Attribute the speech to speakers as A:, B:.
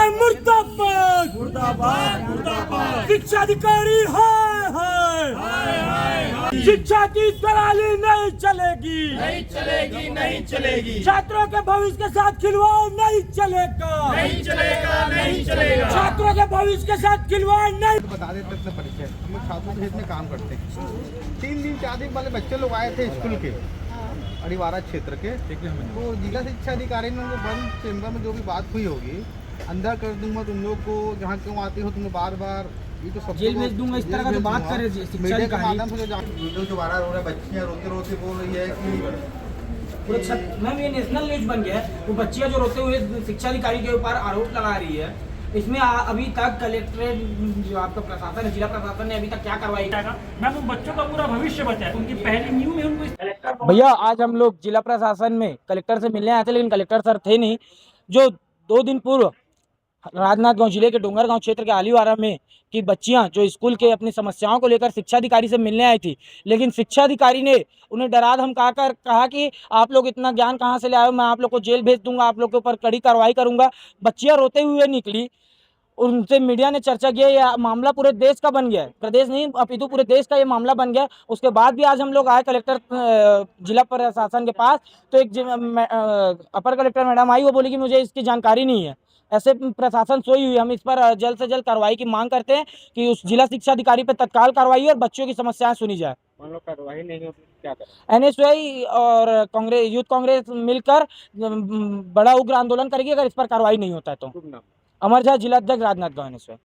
A: है मुर्दाबाद
B: मुर्दाबाद मुर्दाबाद।
A: शिक्षा अधिकारी शिक्षा की दलाली नहीं चलेगी,
B: नहीं चलेगी नहीं चलेगी,
A: छात्रों के भविष्य के साथ खिलवाड़ नहीं चलेगा,
B: नहीं चलेगा नहीं चलेगा।
A: छात्रों के भविष्य के साथ खिलवाड़ नहीं।
C: बता देते अपने परिचय, हम लोग छात्रों के हित में काम करते हैं। 3 दिन 4 दिन वाले बच्चे लोग आए थे स्कूल के अड़ीवारा क्षेत्र के, तो जिला शिक्षा अधिकारी ने उनको बंद चेम्बर में जो भी बात हुई होगी अंदर कर दूंगा, तुम लोग को जहाँ क्यों आते हो तुम लोग बार बार, ये तो सब
A: जेल भेज दूंगा इस तरह का तो बात करे
C: मीडिया के माध्यम से जो वीडियो जो वायरल हो रहा है, बच्चियाँ रोते रोते बोल रही है कि
A: मैम ये नेशनल न्यूज बन गया है। वो बच्चियां जो रोते हुए शिक्षा अधिकारी के ऊपर आरोप लगा रही है, इसमें अभी तक कलेक्ट्रेट जो आपका प्रशासन है, जिला प्रशासन ने अभी तक क्या कार्रवाई किया?
D: मैम उन बच्चों का पूरा भविष्य बचा है, उनकी पहली न्यू में उनको कलेक्टर।
A: भैया आज हम लोग जिला प्रशासन में कलेक्टर से मिलने आए थे, लेकिन कलेक्टर सर थे नहीं। जो 2 दिन पूर्व राजनांदगांव जिले के डोंगरगांव क्षेत्र के आलीवारा में की बच्चियां जो स्कूल के अपनी समस्याओं को लेकर शिक्षा अधिकारी से मिलने आई थी, लेकिन शिक्षा अधिकारी ने उन्हें डरा धमकाकर कहा कि आप लोग इतना ज्ञान कहां से ले आए हो, मैं आप लोग को जेल भेज दूंगा, आप लोग के ऊपर कड़ी कार्रवाई करूंगा। बच्चियां रोते हुए निकली, उनसे मीडिया ने चर्चा किया, यह मामला पूरे देश का बन गया है, प्रदेश नहीं अपितु पूरे देश का ये मामला बन गया। उसके बाद भी आज हम लोग आए कलेक्टर जिला प्रशासन के पास, तो एक अपर कलेक्टर मैडम आई, वो बोली कि मुझे इसकी जानकारी नहीं है। ऐसे प्रशासन सोई हुई, हम इस पर जल्द से जल्द कार्रवाई की मांग करते हैं कि उस जिला शिक्षा अधिकारी पर तत्काल कार्रवाई और बच्चों की समस्याएं सुनी जाए।
C: मान लो कार्रवाई नहीं होती क्या करें?
A: NSY और कांग्रेस, यूथ कांग्रेस मिलकर बड़ा उग्र आंदोलन करेगी अगर इस पर कार्रवाई नहीं होता है तो। अमर झा, जिला अध्यक्ष, राजनांदगांव NSY।